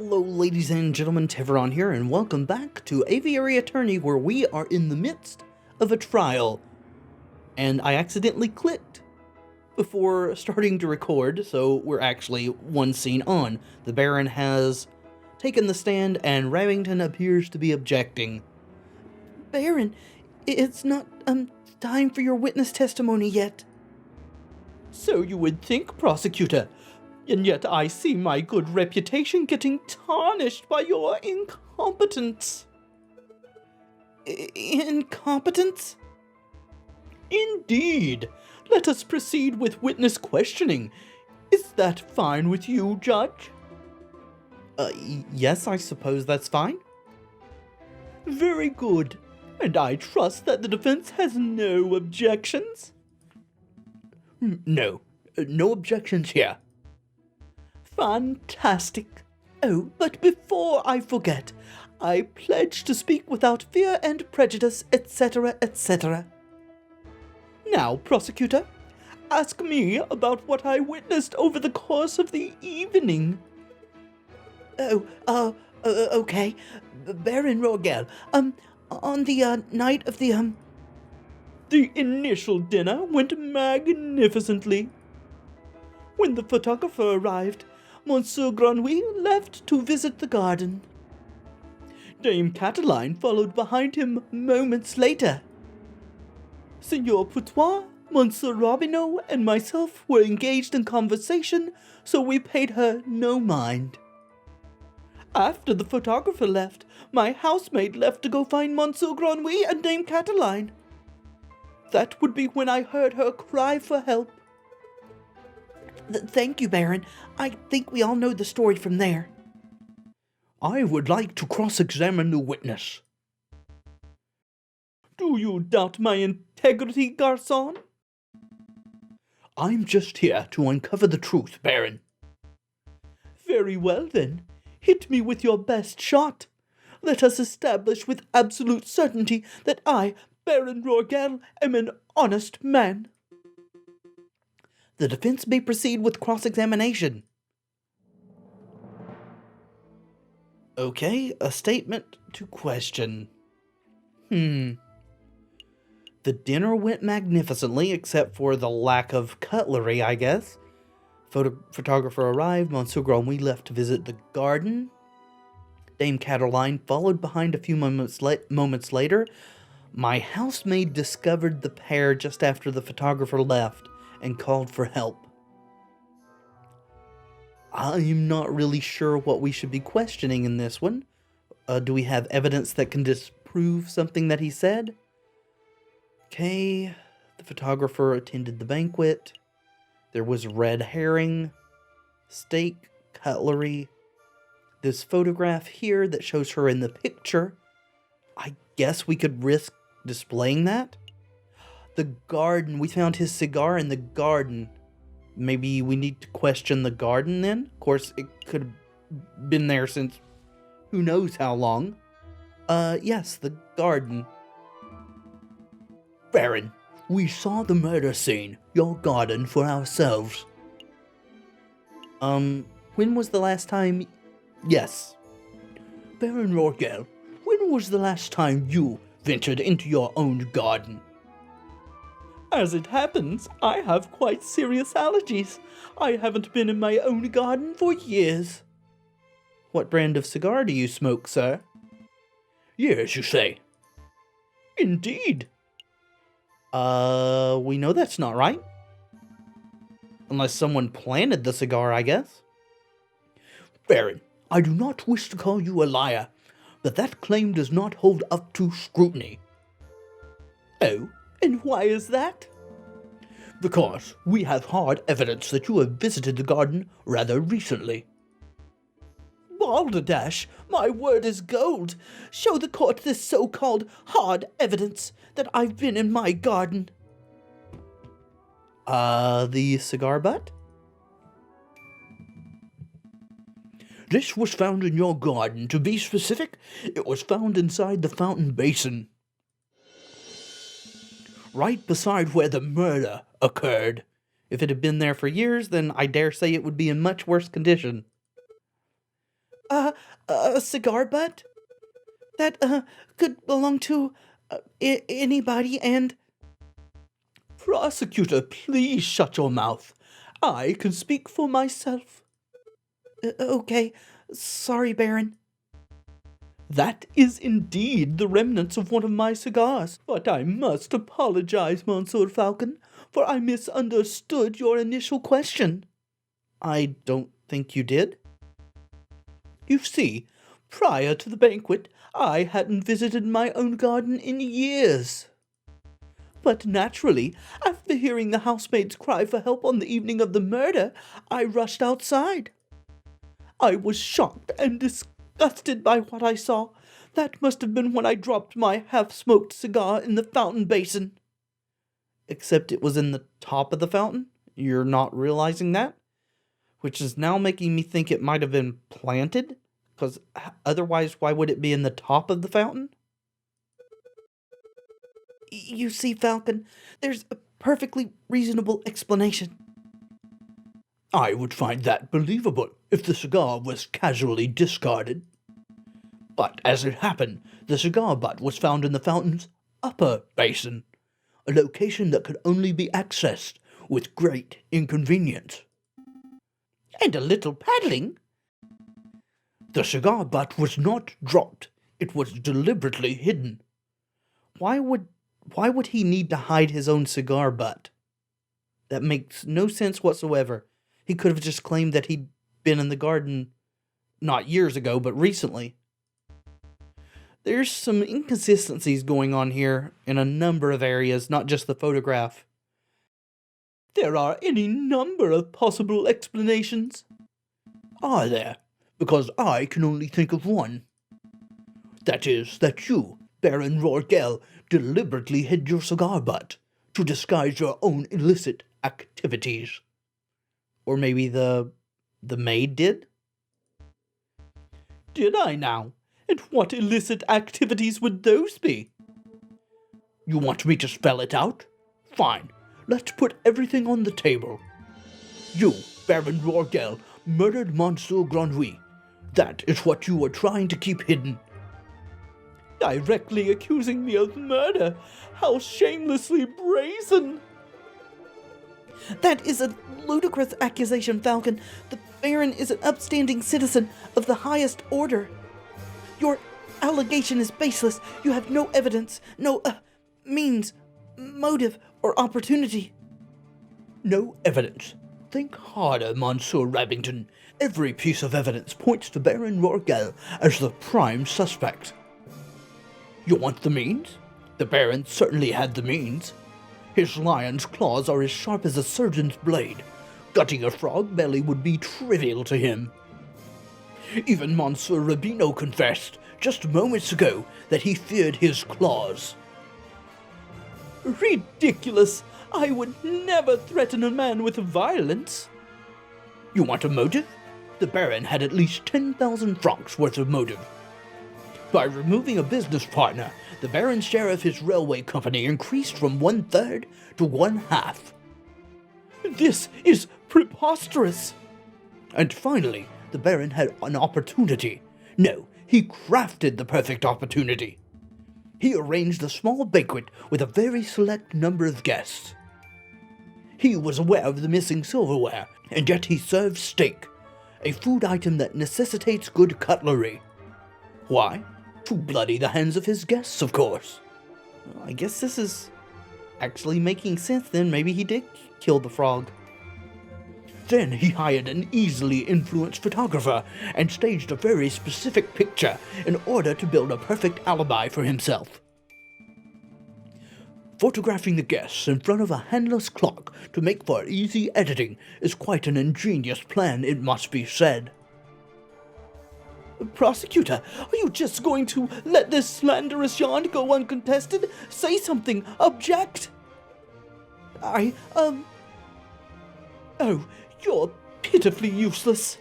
Hello ladies and gentlemen, Tevaron here, and welcome back to Aviary Attorney, where we are in the midst of a trial. And I accidentally clicked before starting to record, so we're actually one scene on. The Baron has taken the stand, and Remington appears to be objecting. Baron, it's not, time for your witness testimony yet. So you would think, prosecutor. And yet I see my good reputation getting tarnished by your incompetence. Incompetence? Indeed. Let us proceed with witness questioning. Is that fine with you, Judge? Yes, I suppose that's fine. Very good. And I trust that the defense has no objections? No objections here. Fantastic. Oh, but before I forget, I pledge to speak without fear and prejudice, etc., etc. Now, prosecutor, ask me about what I witnessed over the course of the evening. Okay. Baron Rogel, on the night of the initial dinner went magnificently. When the photographer arrived, Monsieur Grenouille left to visit the garden. Dame Cataline followed behind him moments later. Signor Putois, Monsieur Robineau, and myself were engaged in conversation, so we paid her no mind. After the photographer left, my housemaid left to go find Monsieur Grenouille and Dame Cataline. That would be when I heard her cry for help. Thank you, Baron. I think we all know the story from there. I would like to cross-examine the witness. Do you doubt my integrity, garçon? I'm just here to uncover the truth, Baron. Very well, then. Hit me with your best shot. Let us establish with absolute certainty that I, Baron Rogel, am an honest man. The defense may proceed with cross-examination. Okay, a statement to question. The dinner went magnificently, except for the lack of cutlery, I guess. Photographer arrived, Monsieur Grenouille left to visit the garden. Dame Cataline followed behind a few moments later. My housemaid discovered the pair just after the photographer left and called for help. I'm not really sure what we should be questioning in this one. Do we have evidence that can disprove something that he said? Okay, the photographer attended the banquet. There was red herring, steak, cutlery. This photograph here that shows her in the picture. I guess we could risk displaying that. The garden, we found his cigar in the garden. Maybe we need to question the garden then? Of course, it could have been there since who knows how long. Yes, the garden. Baron, we saw the murder scene, your garden, for ourselves. When was the last time? Yes. Baron Rogel, when was the last time you ventured into your own garden? As it happens, I have quite serious allergies. I haven't been in my own garden for years. What brand of cigar do you smoke, sir? Years, you say? Indeed. We know that's not right. Unless someone planted the cigar, I guess. Baron, I do not wish to call you a liar, but that claim does not hold up to scrutiny. Oh? And why is that? Because we have hard evidence that you have visited the garden rather recently. Balderdash, my word is gold. Show the court this so-called hard evidence that I've been in my garden. The cigar butt? This was found in your garden. To be specific, it was found inside the fountain basin. Right beside where the murder occurred. If it had been there for years, then I dare say it would be in much worse condition. A cigar butt? That, could belong to, anybody and... Prosecutor, please shut your mouth. I can speak for myself. Okay. Sorry, Baron. That is indeed the remnants of one of my cigars, but I must apologize, Monsieur Falcon, for I misunderstood your initial question. I don't think you did. You see, prior to the banquet, I hadn't visited my own garden in years. But naturally, after hearing the housemaid's cry for help on the evening of the murder, I rushed outside. I was shocked and disgusted by what I saw. That must have been when I dropped my half-smoked cigar in the fountain basin. Except it was in the top of the fountain? You're not realizing that? Which is now making me think it might have been planted? Because otherwise, why would it be in the top of the fountain? You see, Falcon, there's a perfectly reasonable explanation. I would find that believable if the cigar was casually discarded. But as it happened, the cigar butt was found in the fountain's upper basin, a location that could only be accessed with great inconvenience. And a little paddling? The cigar butt was not dropped. It was deliberately hidden. Why would he need to hide his own cigar butt? That makes no sense whatsoever. He could have just claimed that he'd been in the garden not years ago, but recently. There's some inconsistencies going on here in a number of areas, not just the photograph. There are any number of possible explanations. Are there? Because I can only think of one. That is, that you, Baron Rorgel, deliberately hid your cigar butt to disguise your own illicit activities. Or maybe the maid did? Did I now? And what illicit activities would those be? You want me to spell it out? Fine. Let's put everything on the table. You, Baron Rorgel, murdered Monsieur Grenouille. That is what you were trying to keep hidden. Directly accusing me of murder? How shamelessly brazen! That is a ludicrous accusation, Falcon. The Baron is an upstanding citizen of the highest order. Your allegation is baseless. You have no evidence, no, means, motive, or opportunity. No evidence. Think harder, Monsieur Rabbington. Every piece of evidence points to Baron Rorgel as the prime suspect. You want the means? The Baron certainly had the means. His lion's claws are as sharp as a surgeon's blade. Gutting a frog belly would be trivial to him. Even Monsieur Rubino confessed, just moments ago, that he feared his claws. Ridiculous! I would never threaten a man with violence. You want a motive? The Baron had at least 10,000 francs worth of motive. By removing a business partner, the Baron's share of his railway company increased from 1/3 to 1/2. This is preposterous! And finally, the Baron had an opportunity. No, he crafted the perfect opportunity. He arranged a small banquet with a very select number of guests. He was aware of the missing silverware, and yet he served steak, a food item that necessitates good cutlery. Why? To bloody the hands of his guests, of course. Well, I guess this is actually making sense then. Maybe he did kill the frog. Then he hired an easily influenced photographer and staged a very specific picture in order to build a perfect alibi for himself. Photographing the guests in front of a handless clock to make for easy editing is quite an ingenious plan, it must be said. Prosecutor, are you just going to let this slanderous yarn go uncontested? Say something! Object! Oh, you're pitifully useless.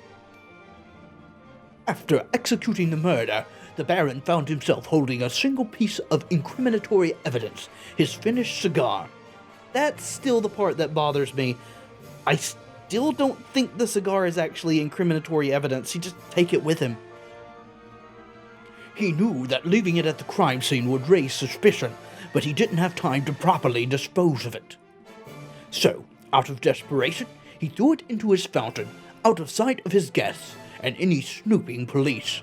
After executing the murder, the Baron found himself holding a single piece of incriminatory evidence, his finished cigar. That's still the part that bothers me. I still don't think the cigar is actually incriminatory evidence. He just take it with him. He knew that leaving it at the crime scene would raise suspicion, but he didn't have time to properly dispose of it. So, out of desperation, he threw it into his fountain, out of sight of his guests and any snooping police.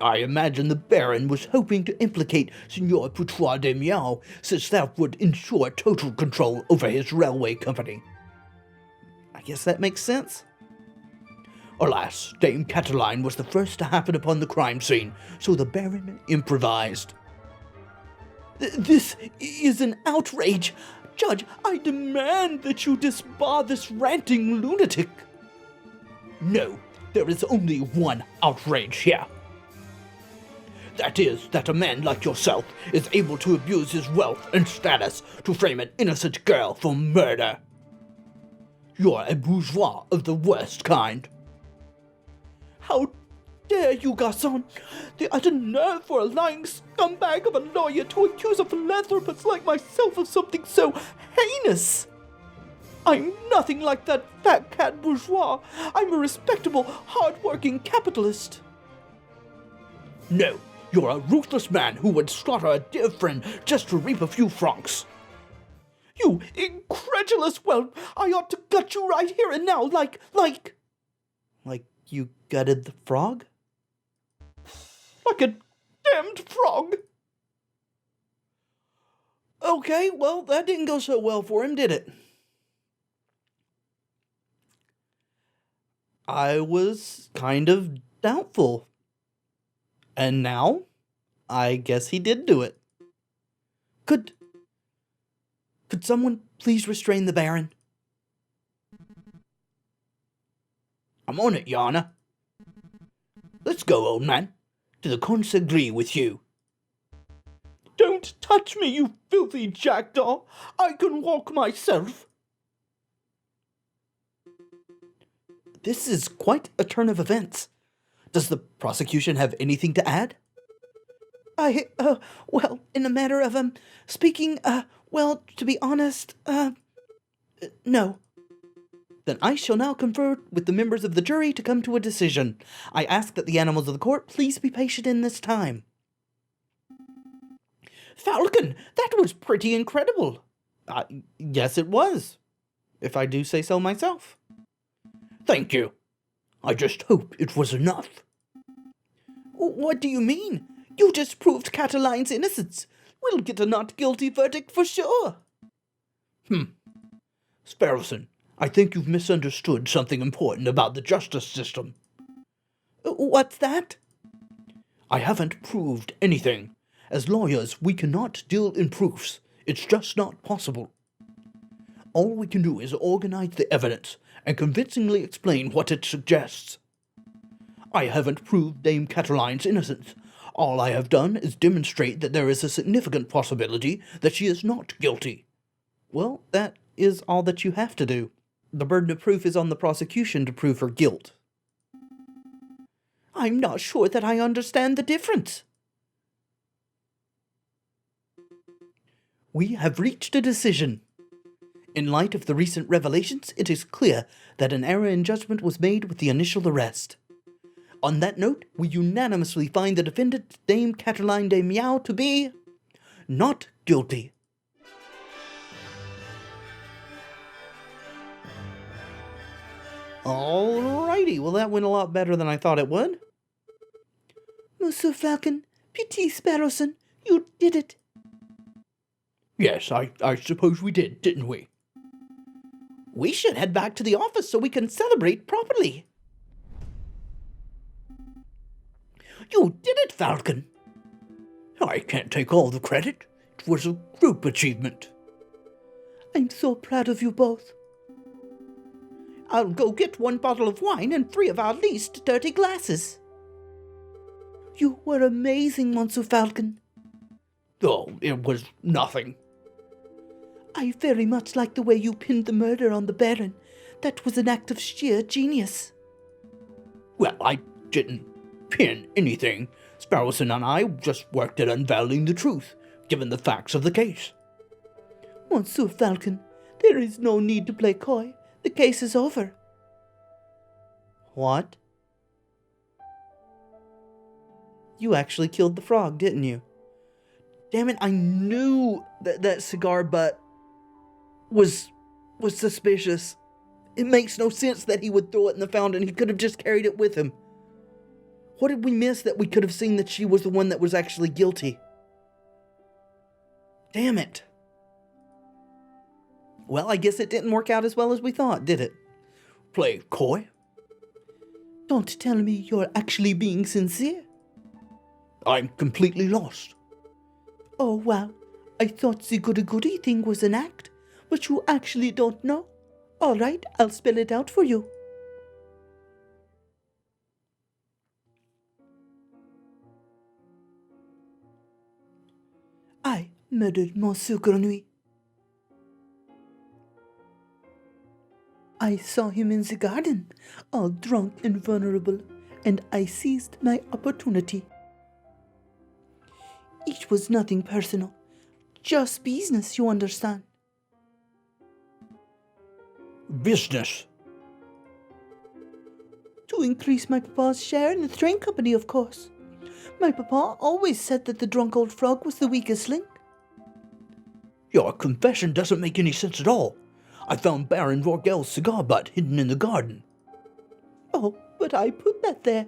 I imagine the Baron was hoping to implicate Signor Poutoir de Miao, since that would ensure total control over his railway company. I guess that makes sense. Alas, Dame Cataline was the first to happen upon the crime scene, so the Baron improvised. This is an outrage! Judge, I demand that you disbar this ranting lunatic! No, there is only one outrage here. That is, that a man like yourself is able to abuse his wealth and status to frame an innocent girl for murder. You're a bourgeois of the worst kind. How dare you, Garçon! The utter nerve for a lying scumbag of a lawyer to accuse a philanthropist like myself of something so heinous! I'm nothing like that fat cat bourgeois. I'm a respectable, hard-working capitalist. No, you're a ruthless man who would slaughter a dear friend just to reap a few francs. You incredulous whelp! I ought to gut you right here and now, like... Like you gutted the frog? Like a damned frog! Okay, well, that didn't go so well for him, did it? I was kind of doubtful. And now, I guess he did do it. Could someone please restrain the Baron? I'm on it, Your Honor. Let's go, old man. To the consignee with you. Don't touch me, you filthy jackdaw! I can walk myself! This is quite a turn of events. Does the prosecution have anything to add? Well, in the matter of, speaking, well, to be honest, no. Then I shall now confer with the members of the jury to come to a decision. I ask that the animals of the court please be patient in this time. Falcon, that was pretty incredible. Yes, it was, if I do say so myself. Thank you. I just hope it was enough. What do you mean? You just proved Cataline's innocence. We'll get a not guilty verdict for sure. Sparrowson, I think you've misunderstood something important about the justice system. What's that? I haven't proved anything. As lawyers, we cannot deal in proofs. It's just not possible. All we can do is organize the evidence and convincingly explain what it suggests. I haven't proved Dame Cataline's innocence. All I have done is demonstrate that there is a significant possibility that she is not guilty. Well, that is all that you have to do. The burden of proof is on the prosecution to prove her guilt. I'm not sure that I understand the difference. We have reached a decision. In light of the recent revelations, it is clear that an error in judgment was made with the initial arrest. On that note, we unanimously find the defendant, Dame Cataline de Miao, to be not guilty. Alrighty, well that went a lot better than I thought it would. Monsieur Falcon, Petit Sparrowson, you did it. Yes, I suppose we did, didn't we? We should head back to the office so we can celebrate properly. You did it, Falcon. I can't take all the credit. It was a group achievement. I'm so proud of you both. I'll go get 1 bottle of wine and 3 of our least dirty glasses. You were amazing, Monsieur Falcon. Oh, it was nothing. I very much like the way you pinned the murder on the Baron. That was an act of sheer genius. Well, I didn't pin anything. Sparrowson and I just worked at unveiling the truth, given the facts of the case. Monsieur Falcon, there is no need to play coy. The case is over. What? You actually killed the frog, didn't you? Damn it, I knew that cigar butt was suspicious. It makes no sense that he would throw it in the fountain. He could have just carried it with him. What did we miss that we could have seen that she was the one that was actually guilty? Damn it. Well, I guess it didn't work out as well as we thought, did it? Play coy? Don't tell me you're actually being sincere. I'm completely lost. Oh, wow. I thought the goody-goody thing was an act, but you actually don't know. All right, I'll spell it out for you. I murdered Monsieur Grenouille. I saw him in the garden, all drunk and vulnerable, and I seized my opportunity. It was nothing personal, just business, you understand. Business? To increase my papa's share in the train company, of course. My papa always said that the drunk old frog was the weakest link. Your confession doesn't make any sense at all. I found Baron Vorgel's cigar butt hidden in the garden. Oh, but I put that there.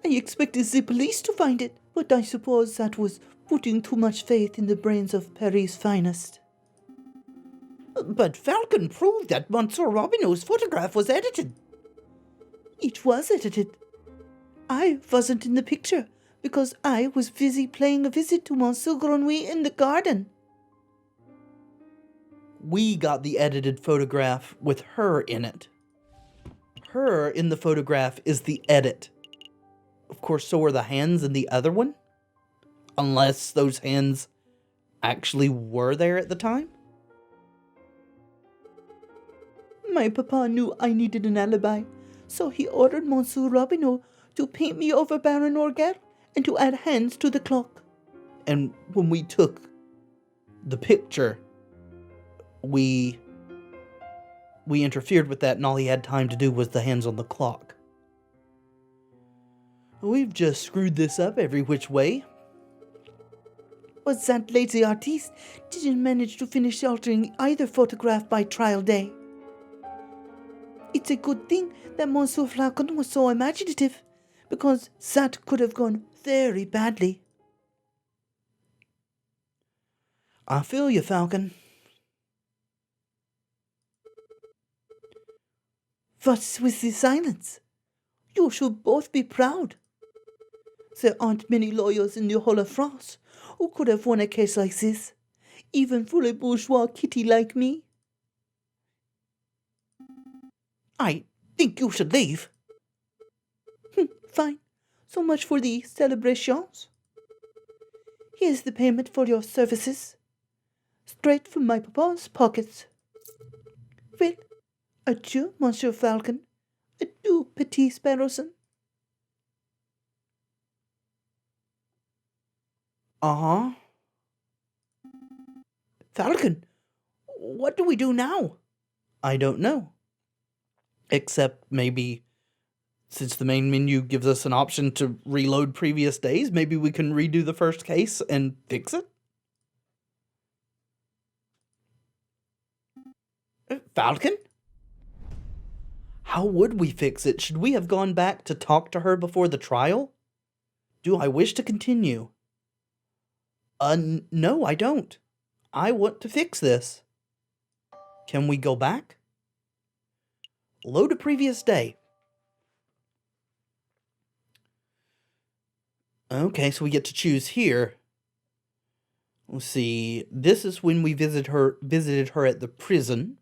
I expected the police to find it, but I suppose that was putting too much faith in the brains of Paris' finest. But Falcon proved that Monsieur Robineau's photograph was edited. It was edited. I wasn't in the picture because I was busy paying a visit to Monsieur Grenouille in the garden. We got the edited photograph with her in it. Her in the photograph is the edit. Of course, so are the hands in the other one. Unless those hands actually were there at the time. My papa knew I needed an alibi, so he ordered Monsieur Robineau to paint me over Baron Orgel and to add hands to the clock. And when we took the picture, we interfered with that, and all he had time to do was the hands on the clock. We've just screwed this up every which way. But that lazy artiste didn't manage to finish altering either photograph by trial day. It's a good thing that Monsieur Flacon was so imaginative, because that could have gone very badly. I feel you, Falcon. What's with the silence? You should both be proud. There aren't many lawyers in the whole of France who could have won a case like this, even for a bourgeois kitty like me. I think you should leave. Fine. So much for the celebrations. Here's the payment for your services. Straight from my papa's pockets. Well, adieu, Monsieur Falcon. Adieu, Petit Sparrowson. Uh-huh. Falcon, what do we do now? I don't know. Except maybe, since the main menu gives us an option to reload previous days, maybe we can redo the first case and fix it? Falcon? How would we fix it? Should we have gone back to talk to her before the trial? Do I wish to continue? No, I don't. I want to fix this. Can we go back? Load a previous day. Okay, so we get to choose here. Let's see. This is when we visited her at the prison.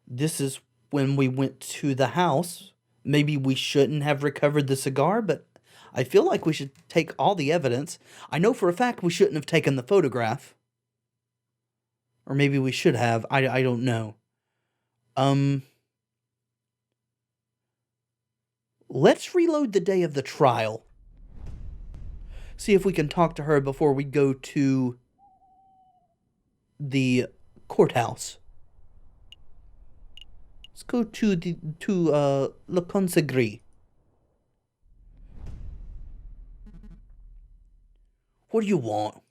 This is when we went to the house. Maybe we shouldn't have recovered the cigar, but I feel like we should take all the evidence. I know for a fact we shouldn't have taken the photograph. Or maybe we should have. I don't know. Let's reload the day of the trial. See if we can talk to her before we go to the courthouse. Let's go to Le Consegris. What do you want?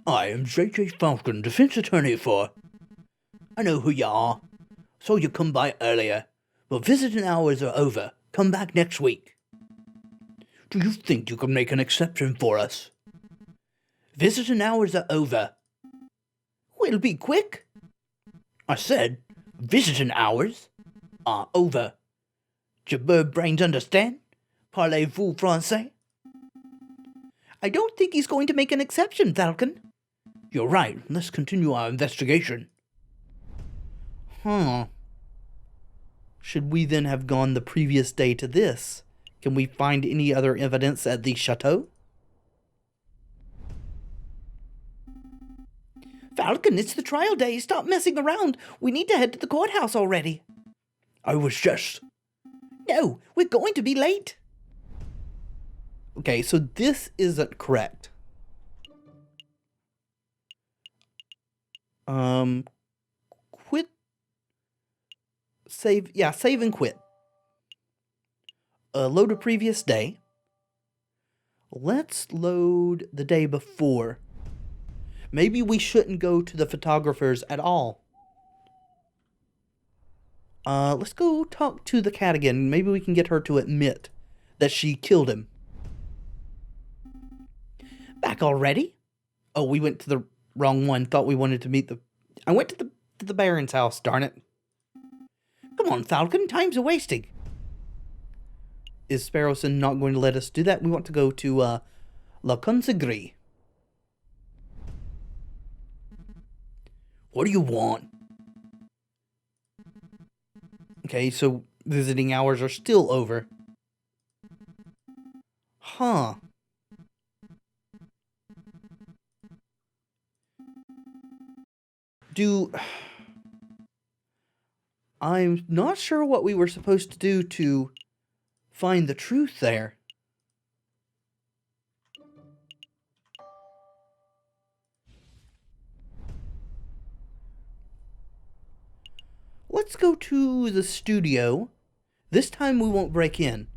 I am J.J. Falcon, defense attorney for... I know who you are. Saw you come by earlier, but visiting hours are over. Come back next week. Do you think you can make an exception for us? Visiting hours are over. We'll be quick. I said, visiting hours are over. Do your bird brains understand? Parlez-vous français? I don't think he's going to make an exception, Falcon. You're right. Let's continue our investigation. Should we then have gone the previous day to this? Can we find any other evidence at the chateau? Falcon, it's the trial day. Stop messing around. We need to head to the courthouse already. I was just... No, we're going to be late. Okay, so this isn't correct. Quit. Save. Yeah, save and quit. Load a previous day. Let's load the day before. Maybe we shouldn't go to the photographers at all. Let's go talk to the cat again. Maybe we can get her to admit that she killed him. Back already? Oh, we went to the wrong one. Thought we wanted to meet the... I went to the Baron's house, darn it. Come on, Falcon. Time's a-wasting. Is Sparrowson not going to let us do that? We want to go to, La Consigrie. What do you want? Okay, so visiting hours are still over. Huh. I'm not sure what we were supposed to do to find the truth there. Let's go to the studio. This time we won't break in.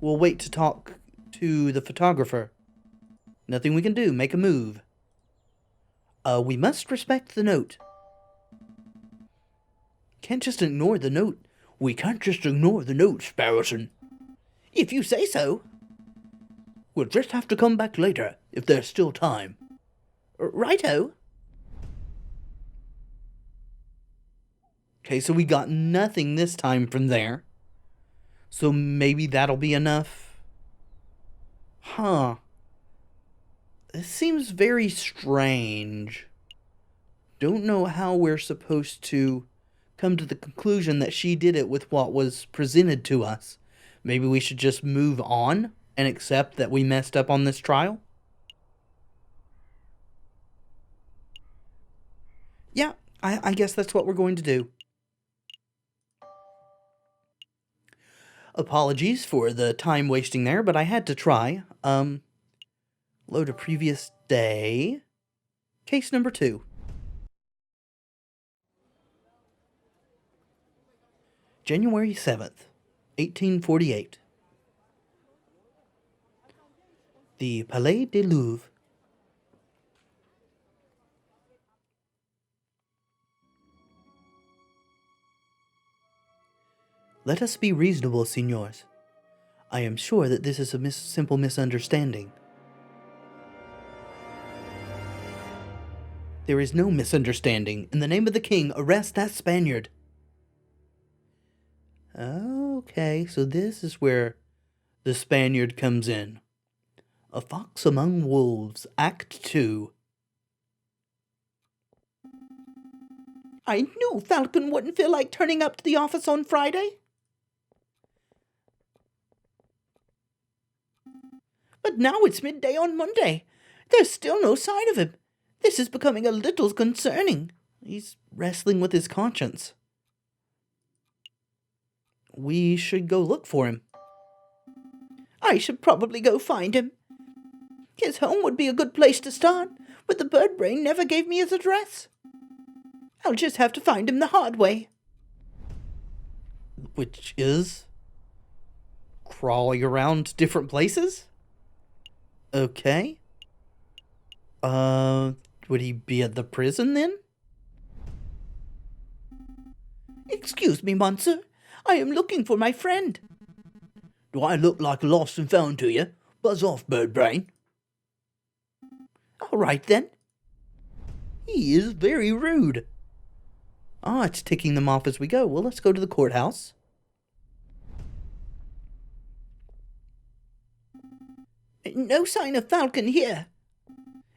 We'll wait to talk to the photographer. Nothing we can do. Make a move. We must respect the note. Can't just ignore the note. We can't just ignore the note, Sparrowson. If you say so. We'll just have to come back later, if there's still time. Righto. Okay, so we got nothing this time from there. So maybe that'll be enough. Huh. This seems very strange. Don't know how we're supposed to come to the conclusion that she did it with what was presented to us. Maybe we should just move on and accept that we messed up on this trial? Yeah, I guess that's what we're going to do. Apologies for the time wasting there, but I had to try. Load a previous day. Case number 2. January 7th, 1848. The Palais du Louvre. Let us be reasonable, signors. I am sure that this is a simple misunderstanding. There is no misunderstanding. In the name of the king, arrest that Spaniard. Okay, so this is where the Spaniard comes in. A Fox Among Wolves, Act 2. I knew Falcon wouldn't feel like turning up to the office on Friday. But now it's midday on Monday. There's still no sign of him. This is becoming a little concerning. He's wrestling with his conscience. We should go look for him. I should probably go find him. His home would be a good place to start, but the bird brain never gave me his address. I'll just have to find him the hard way. Which is? Crawling around different places? Okay. Would he be at the prison then? Excuse me, Monsieur. I am looking for my friend. Do I look like a lost and found to you? Buzz off, bird brain. All right, then. He is very rude. Ah, it's ticking them off as we go. Well, let's go to the courthouse. No sign of Falcon here.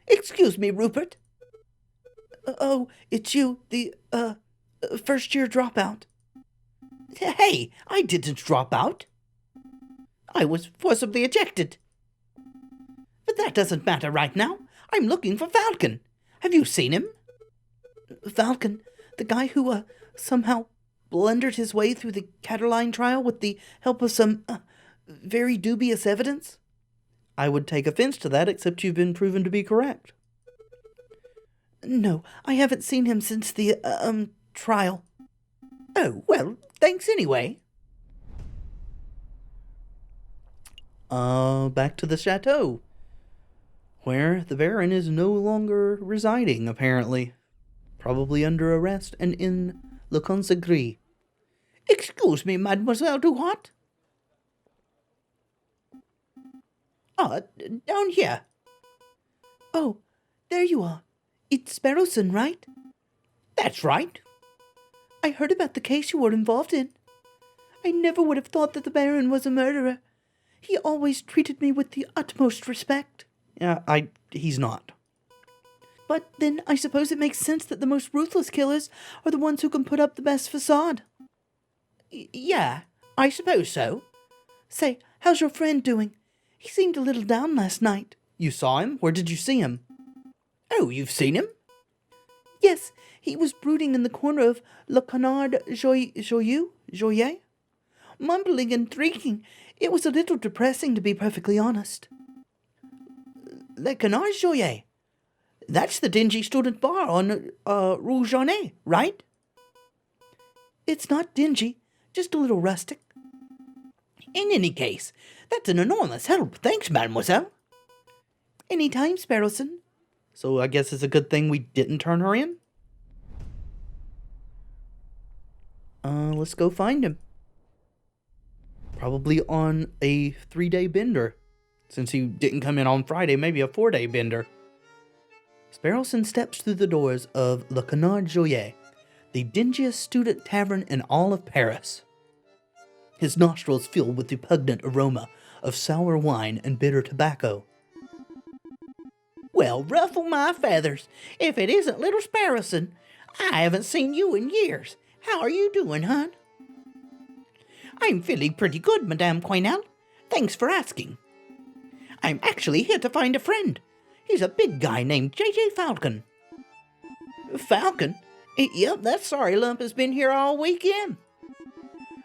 Excuse me, Rupert. Oh, it's you, the, first-year dropout. Hey, I didn't drop out. I was forcibly ejected. But that doesn't matter right now. I'm looking for Falcon. Have you seen him? Falcon, the guy who, somehow blundered his way through the Cataline trial with the help of some, very dubious evidence? I would take offense to that, except you've been proven to be correct. No, I haven't seen him since the, trial. Oh, well, thanks anyway. Back to the chateau, where the Baron is no longer residing, apparently. Probably under arrest and in Le Consegris. Excuse me, Mademoiselle Duhart. Down here. Oh, there you are. It's Sparrowson, right? That's right. I heard about the case you were involved in. I never would have thought that the Baron was a murderer. He always treated me with the utmost respect. Yeah, he's not. But then I suppose it makes sense that the most ruthless killers are the ones who can put up the best facade. Yeah, I suppose so. Say, how's your friend doing? He seemed a little down last night. You saw him? Where did you see him? Oh, you've seen him? Yes, he was brooding in the corner of Le Canard Joyeux, mumbling and drinking. It was a little depressing, to be perfectly honest. Le Canard Joyeux? That's the dingy student bar on Rue Jaunet, right? It's not dingy, just a little rustic. In any case, that's an enormous help. Thanks, mademoiselle. Any time, Sparrowson. So I guess it's a good thing we didn't turn her in? Let's go find him. Probably on a 3-day bender. Since he didn't come in on Friday, maybe a 4-day bender. Sparrowson steps through the doors of Le Canard Joyeux, the dingiest student tavern in all of Paris. His nostrils fill with the pungent aroma of sour wine and bitter tobacco. Well, ruffle my feathers, if it isn't little Sparrowson. I haven't seen you in years. How are you doing, hon? I'm feeling pretty good, Madame Quaynel. Thanks for asking. I'm actually here to find a friend. He's a big guy named J.J. Falcon. Falcon? Yep, that sorry lump has been here all weekend.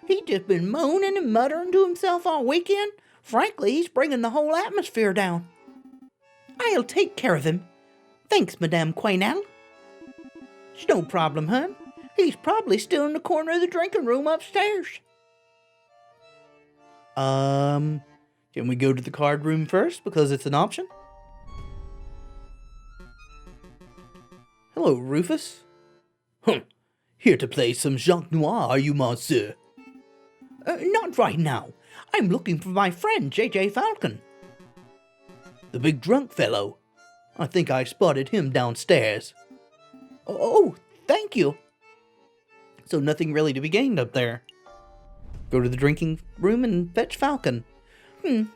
He's just been moaning and muttering to himself all weekend. Frankly, he's bringing the whole atmosphere down. I'll take care of him. Thanks, Madame Quaynel. It's no problem, hon. He's probably still in the corner of the drinking room upstairs. Can we go to the card room first because it's an option? Hello, Rufus. Here to play some Jacques Noir, are you, monsieur? Not right now. I'm looking for my friend, J.J. Falcon. The big drunk fellow. I think I spotted him downstairs. Oh, thank you. So nothing really to be gained up there. Go to the drinking room and fetch Falcon. Is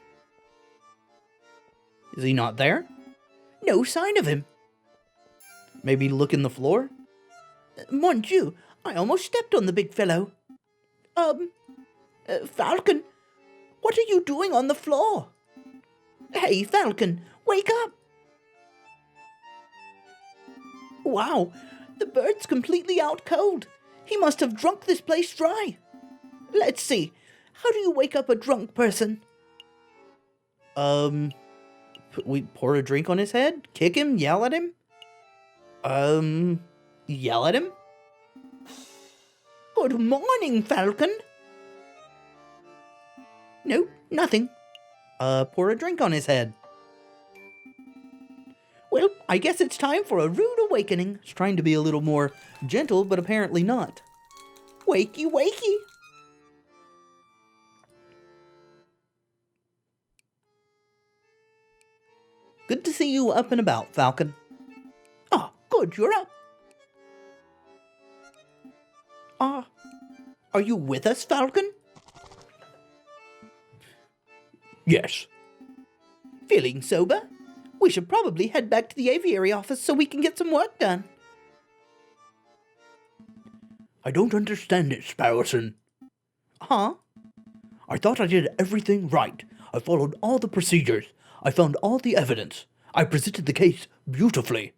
he not there? No sign of him. Maybe look in the floor? Mon Dieu, I almost stepped on the big fellow. Falcon, what are you doing on the floor? Hey, Falcon, wake up! Wow, the bird's completely out cold. He must have drunk this place dry. Let's see, how do you wake up a drunk person? We pour a drink on his head? Kick him? Yell at him? Yell at him? Good morning, Falcon. No, nothing. Pour a drink on his head. Well, I guess it's time for a rude awakening. It's trying to be a little more gentle, but apparently not. Wakey, wakey. Good to see you up and about, Falcon. Ah, good, you're up. Are you with us, Falcon? Yes. Feeling sober? We should probably head back to the aviary office so we can get some work done. I don't understand it, Sparrowson. Huh? I thought I did everything right. I followed all the procedures. I found all the evidence. I presented the case beautifully.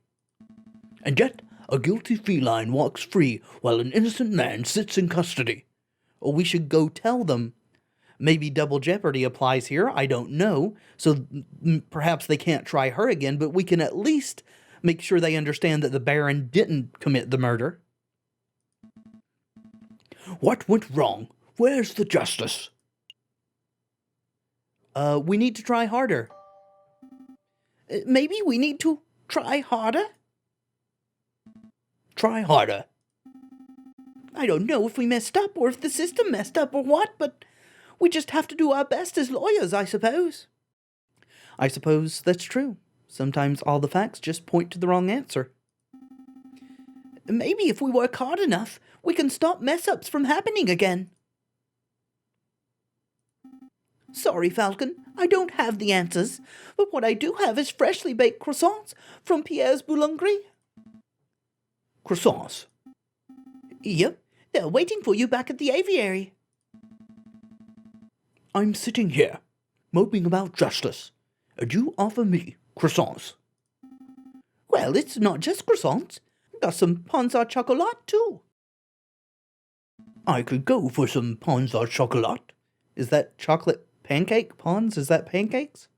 And yet, a guilty feline walks free while an innocent man sits in custody. Or we should go tell them. Maybe double jeopardy applies here, I don't know. So perhaps they can't try her again, but we can at least make sure they understand that the Baron didn't commit the murder. What went wrong? Where's the justice? We need to try harder. Maybe we need to try harder? Try harder. I don't know if we messed up or if the system messed up or what, but we just have to do our best as lawyers, I suppose. I suppose that's true. Sometimes all the facts just point to the wrong answer. Maybe if we work hard enough, we can stop mess-ups from happening again. Sorry, Falcon, I don't have the answers, but what I do have is freshly baked croissants from Pierre's Boulangerie. Croissants? Yep, they're waiting for you back at the aviary. I'm sitting here, moping about justice, and you offer me croissants. Well, it's not just croissants. Got some pains au chocolat, too. I could go for some pains au chocolat. Is that chocolate pancake? Pons? Is that pancakes?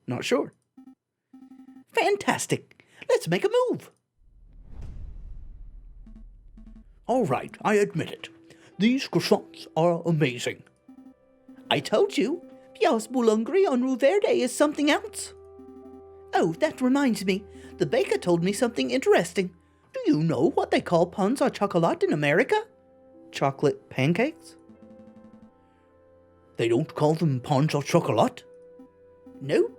Not sure. Fantastic. Let's make a move. All right, I admit it. These croissants are amazing. I told you, Pierre's Boulangerie on Rue Verde is something else. Oh, that reminds me. The baker told me something interesting. Do you know what they call pains au chocolat in America? Chocolate pancakes? They don't call them pains au chocolat? No.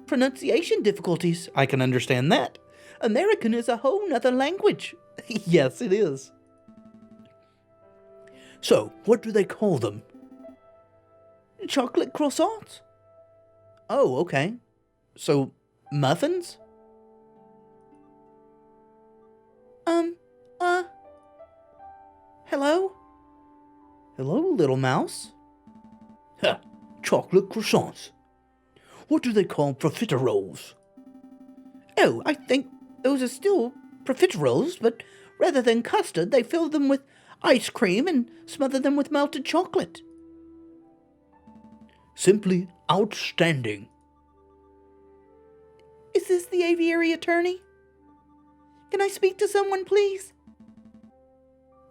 Pronunciation difficulties. I can understand that. American is a whole nother language. Yes, it is. So, what do they call them? Chocolate croissants. Oh, okay. So, muffins? Hello? Hello, little mouse? Huh, chocolate croissants. What do they call profiteroles? Oh, I think those are still profiteroles, but rather than custard, they fill them with ice cream and smother them with melted chocolate. Simply outstanding. Is this the aviary attorney? Can I speak to someone, please?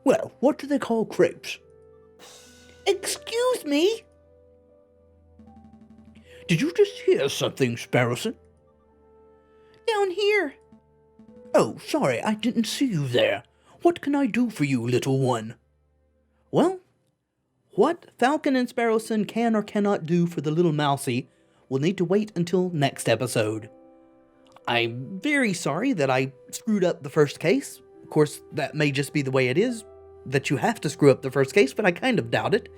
Well, what do they call crepes? Excuse me? Did you just hear something, Sparrowson? Down here. Oh, sorry, I didn't see you there. What can I do for you, little one? Well, what Falcon and Sparrowson can or cannot do for the little mousey will need to wait until next episode. I'm very sorry that I screwed up the first case. Of course, that may just be the way it is, that you have to screw up the first case, but I kind of doubt it.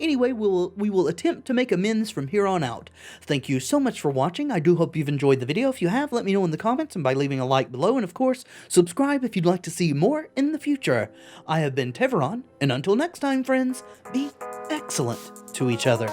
Anyway, we will attempt to make amends from here on out. Thank you so much for watching. I do hope you've enjoyed the video. If you have, let me know in the comments and by leaving a like below. And of course, subscribe if you'd like to see more in the future. I have been Tevaron, and until next time, friends, be excellent to each other.